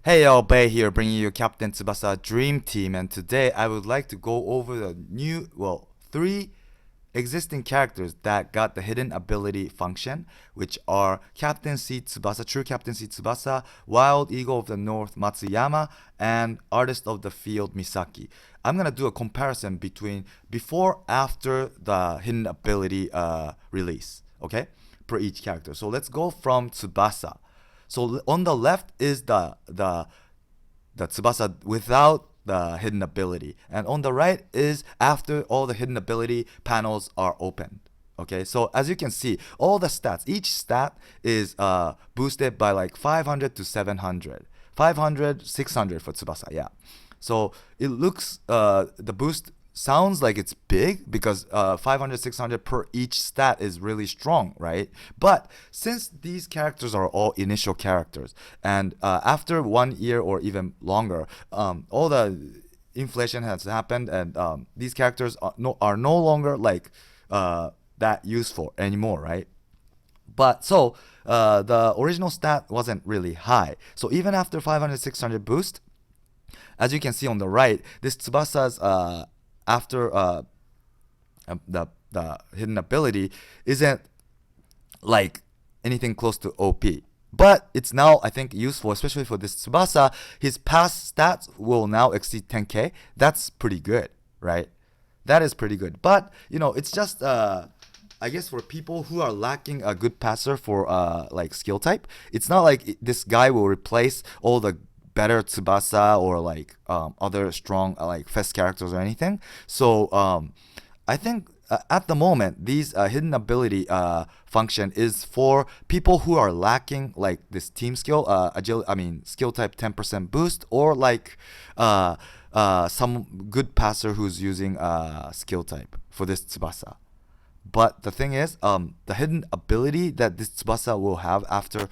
Hey y'all, Bay here, bringing you Captain Tsubasa Dream Team, and today I would like to go over the three existing characters that got the hidden ability function, which are Captaincy Tsubasa, True Captaincy Tsubasa, Wild Eagle of the North Matsuyama, and Artist of the Field Misaki. I'm gonna do a comparison between before after the hidden ability release, okay, per each character. So let's go from Tsubasa. So on the left is the Tsubasa without the hidden ability, and on the right is after all the hidden ability panels are opened. Okay, so as you can see, all the stats, each stat is boosted by like 500 to 700, 500, 600 for Tsubasa. Yeah, so it looks the boost sounds like it's big because 500 600 per each stat is really strong, right? But since these characters are all initial characters, and after 1 year or even longer, all the inflation has happened, and these characters are no longer like that useful anymore, right? But so the original stat wasn't really high, so even after 500 600 boost, as you can see on the right, this Tsubasa's after the hidden ability isn't like anything close to OP. But it's now, I think, useful, especially for this Tsubasa. His past stats will now exceed 10k. That's pretty good, right? That is pretty good. But, it's just, I guess, for people who are lacking a good passer for like skill type, it's not like this guy will replace all the better Tsubasa or like other strong like fest characters or anything. So I think at the moment these hidden ability function is for people who are lacking like this team skill, skill type 10% boost, or like some good passer who's using skill type for this Tsubasa. But the thing is, the hidden ability that this Tsubasa will have after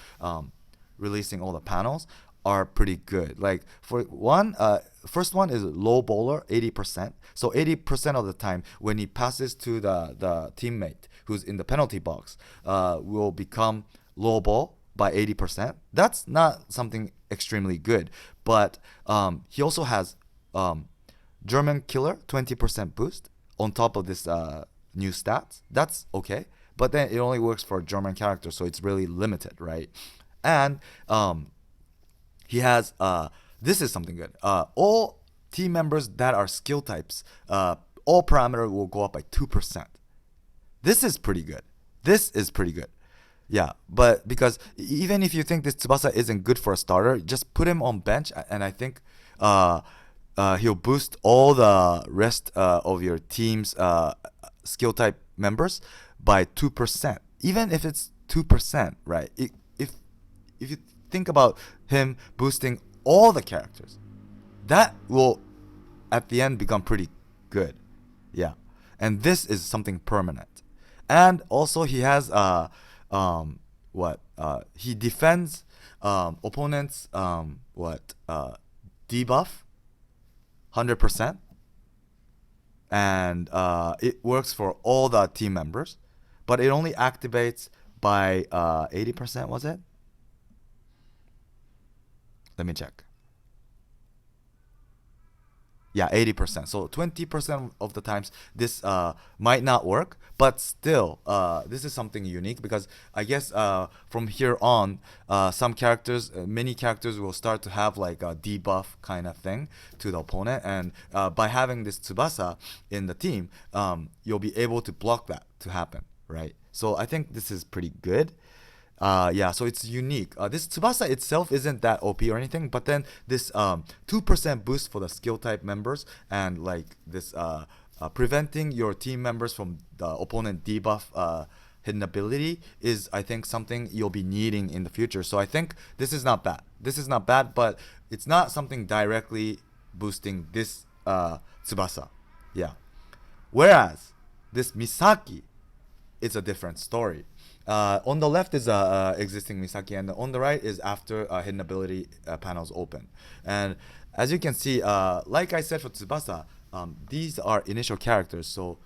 releasing all the panels are pretty good. Like for one, first one is low bowler, 80%. So 80% of the time when he passes to the teammate who's in the penalty box, will become low ball by 80%. That's not something extremely good. But he also has German killer, 20% boost on top of this new stats. That's okay. But then it only works for German characters, so it's really limited, right? And he has this is something good. All team members that are skill types, all parameter will go up by 2%. This is pretty good. This is pretty good. Yeah, but because even if you think this Tsubasa isn't good for a starter, just put him on bench, and I think he'll boost all the rest of your team's skill type members by 2%. Even if it's 2%, right? If you think about him boosting all the characters, that will at the end become pretty good. Yeah, and this is something permanent. And also he has he defends opponents debuff 100%, and it works for all the team members, but it only activates by 80%, was it? Let me check. Yeah, 80%. So 20% of the times this might not work, but still, this is something unique because I guess from here on, some characters, many characters will start to have like a debuff kind of thing to the opponent, and by having this Tsubasa in the team, you'll be able to block that to happen, right? So I think this is pretty good. Yeah, so it's unique. This Tsubasa itself isn't that OP or anything, but then this 2% boost for the skill type members, and like this preventing your team members from the opponent debuff hidden ability is, I think, something you'll be needing in the future. So I think this is not bad. This is not bad, but it's not something directly boosting this Tsubasa. Yeah. Whereas this Misaki, it's a different story. On the left is existing Misaki, and on the right is after hidden ability panels open. And as you can see, like I said for Tsubasa, these are initial characters, so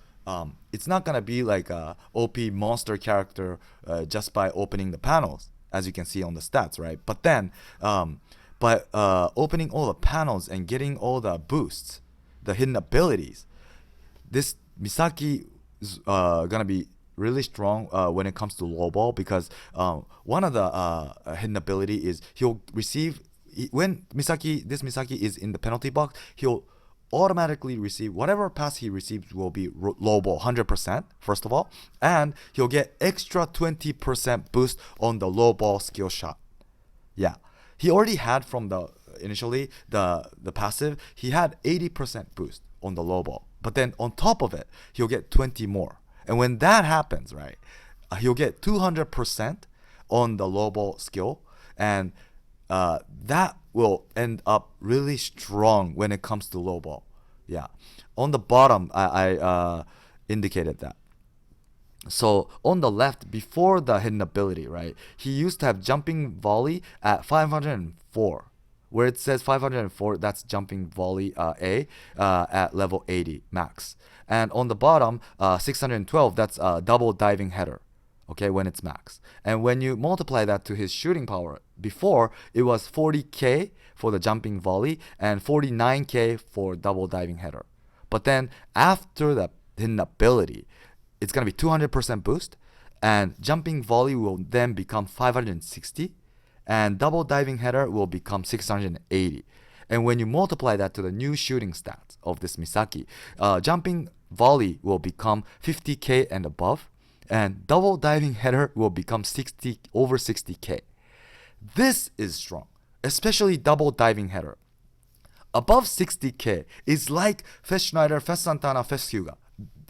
it's not gonna be like a OP monster character just by opening the panels, as you can see on the stats, right? But then by opening all the panels and getting all the boosts, the hidden abilities. This Misaki is gonna be really strong when it comes to low ball, because one of the hidden ability is he'll receive when this Misaki is in the penalty box, he'll automatically receive whatever pass he receives will be low ball 100% first of all, and he'll get extra 20% boost on the low ball skill shot. Yeah, he already had from the initially the passive, he had 80% boost on the low ball, but then on top of it he'll get 20 more, and when that happens, right, he'll get 200% on the low ball skill, and that will end up really strong when it comes to low ball. Yeah, on the bottom I indicated that. So on the left, before the hidden ability, right, he used to have jumping volley at 504, where it says 504, that's jumping volley A at level 80 max, and on the bottom 612, that's double diving header, okay, when it's max. And when you multiply that to his shooting power, before it was 40k for the jumping volley and 49k for double diving header, but then after the hidden ability, it's going to be 200% boost, and jumping volley will then become 560, and double diving header will become 680. And when you multiply that to the new shooting stats of this Misaki, jumping volley will become 50k and above, and double diving header will become over 60k. This is strong, especially double diving header. Above 60k is like Fest Schneider, Fest Santana, Fest Hyuga.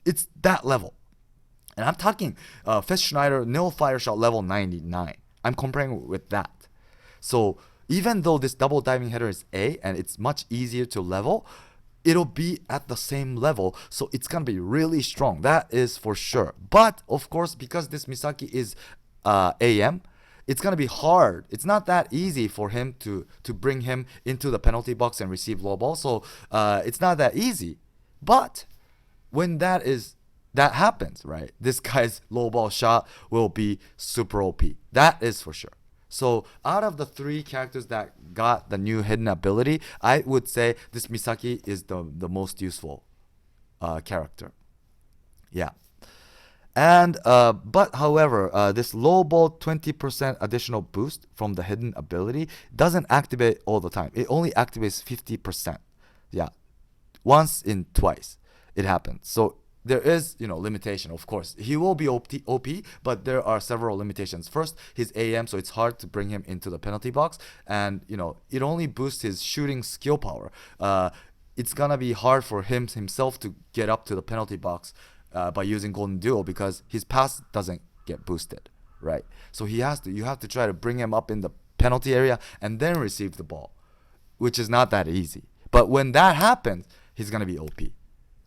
It's that level. And I'm talking Fest Schneider Nil Fire Shot level 99. I'm comparing with that. So even though this double diving header is A and it's much easier to level, it'll be at the same level, so it's gonna be really strong. That is for sure. But of course, because this Misaki is AM, it's gonna be hard. It's not that easy for him to bring him into the penalty box and receive low ball. So it's not that easy. But when that happens, right, this guy's low ball shot will be super OP. That is for sure. So out of the three characters that got the new hidden ability, I would say this Misaki is the most useful character. Yeah. And but however, this low ball 20% additional boost from the hidden ability doesn't activate all the time. It only activates 50%. Yeah, once in twice it happens. So there is, limitation, of course. He will be OP, but there are several limitations. First, his AM, so it's hard to bring him into the penalty box, and it only boosts his shooting skill power. It's gonna be hard for himself to get up to the penalty box by using Golden Duo, because his pass doesn't get boosted, right? So you have to try to bring him up in the penalty area and then receive the ball, which is not that easy. But when that happens, he's gonna be OP.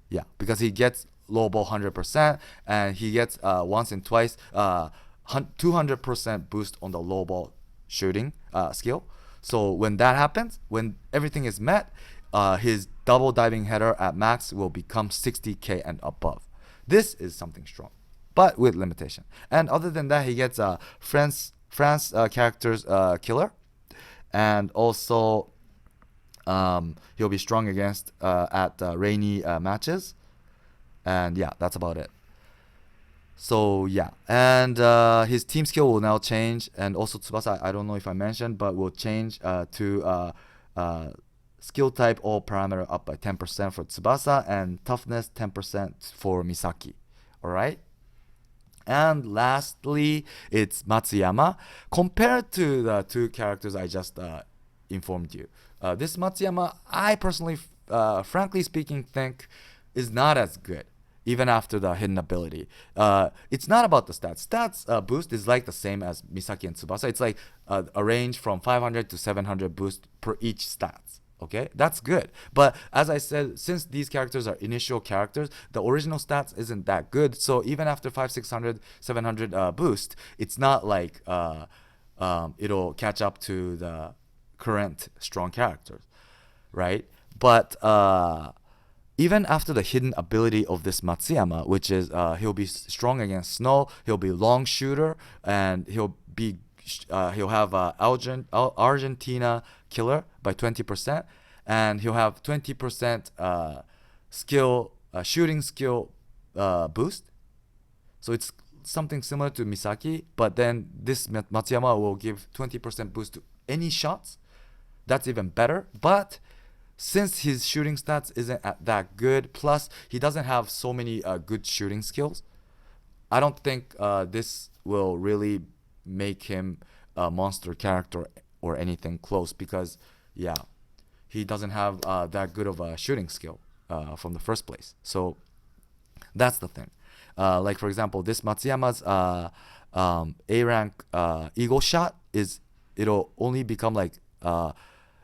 Yeah, because he gets low ball 100%, and he gets once and twice 200% boost on the low ball shooting skill. So when that happens, when everything is met, his double diving header at max will become 60k and above. This is something strong, but with limitation. And other than that, he gets France characters killer, and also he'll be strong against at rainy matches. And yeah, that's about it. So yeah, and his team skill will now change, and also Tsubasa, I don't know if I mentioned, but will change to skill type all parameter up by 10% for Tsubasa, and toughness 10% for Misaki. Alright? And lastly, it's Matsuyama. Compared to the two characters I just informed you, this Matsuyama, I personally, frankly speaking, think is not as good, even after the hidden ability. It's not about the stats. Stats boost is like the same as Misaki and Tsubasa. It's like a range from 500 to 700 boost per each stats. Okay, that's good. But as I said, since these characters are initial characters, the original stats isn't that good. So even after 500, 600, 700 boost, it's not like it'll catch up to the current strong characters, right? But even after the hidden ability of this Matsuyama, which is he'll be strong against snow, he'll be long shooter, and he'll be he'll have Argentina killer by 20%, and he'll have 20% shooting skill boost. So it's something similar to Misaki, but then this Matsuyama will give 20% boost to any shots. That's even better. But since his shooting stats isn't that good, plus he doesn't have so many good shooting skills, I don't think this will really make him a monster character or anything close, because he doesn't have that good of a shooting skill from the first place. So that's the thing. Like for example, this Matsuyama's A rank eagle shot it'll only become like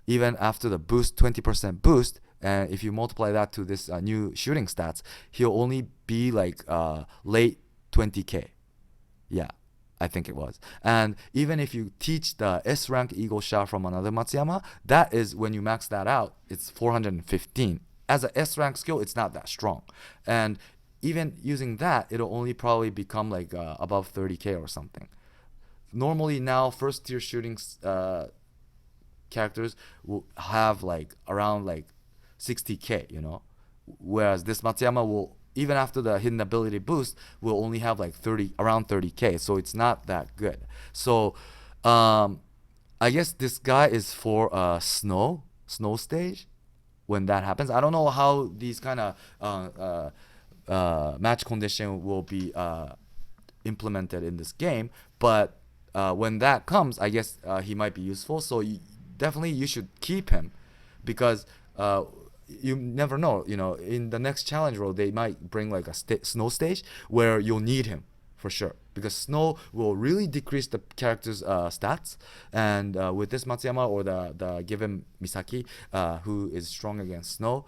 even after the boost, 20% boost, and if you multiply that to this new shooting stats, he'll only be like late 20k. Yeah, I think it was. And even if you teach the S rank eagle shot from another Matsuyama, that is when you max that out, it's 415. As a S rank skill, it's not that strong. And even using that, it'll only probably become like above 30k or something. Normally now, first tier shooting characters will have like around like 60k, you know, whereas this Matsuyama will, even after the hidden ability boost, will only have like around 30k, so it's not that good. So I guess this guy is for snow stage when that happens. I don't know how these kind of match condition will be implemented in this game, but when that comes, I guess he might be useful. So definitely you should keep him, because you never know, you know, in the next challenge world they might bring like a snow stage where you'll need him for sure, because snow will really decrease the character's stats, and with this Matsuyama or the given Misaki who is strong against snow,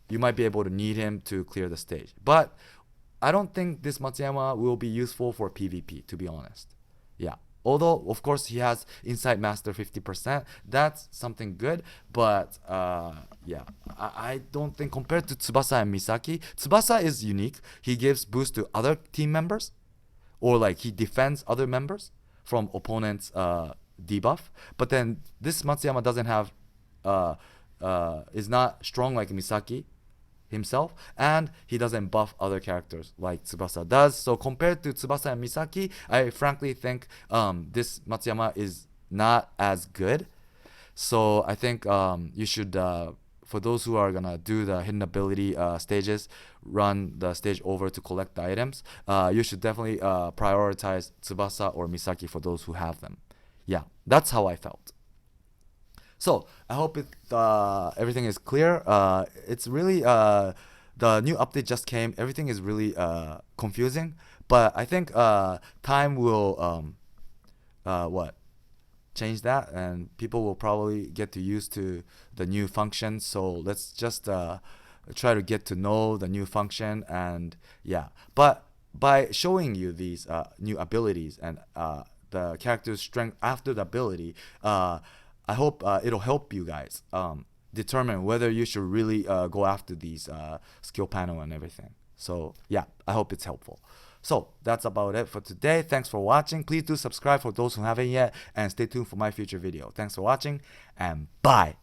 you might be able to need him to clear the stage. But I don't think this Matsuyama will be useful for PvP, to be honest. Yeah. Although, of course, he has Insight Master 50%. That's something good. But, I don't think, compared to Tsubasa and Misaki, Tsubasa is unique. He gives boost to other team members, or like he defends other members from opponents' debuff. But then this Matsuyama doesn't have, is not strong like Misaki himself, and he doesn't buff other characters like Tsubasa does. So compared to Tsubasa and Misaki, I frankly think this Matsuyama is not as good. So I think you should, for those who are gonna do the hidden ability stages, run the stage over to collect the items, you should definitely prioritize Tsubasa or Misaki for those who have them. Yeah, that's how I felt. So I hope everything is clear. It's really the new update just came. Everything is really confusing, but I think time will change that, and people will probably get used to the new function. So let's just try to get to know the new function, and but by showing you these new abilities and the character's strength after the ability, I hope it'll help you guys determine whether you should really go after these skill panel and everything. So I hope it's helpful. So that's about it for today. Thanks for watching. Please do subscribe for those who haven't yet, and stay tuned for my future video. Thanks for watching, and bye.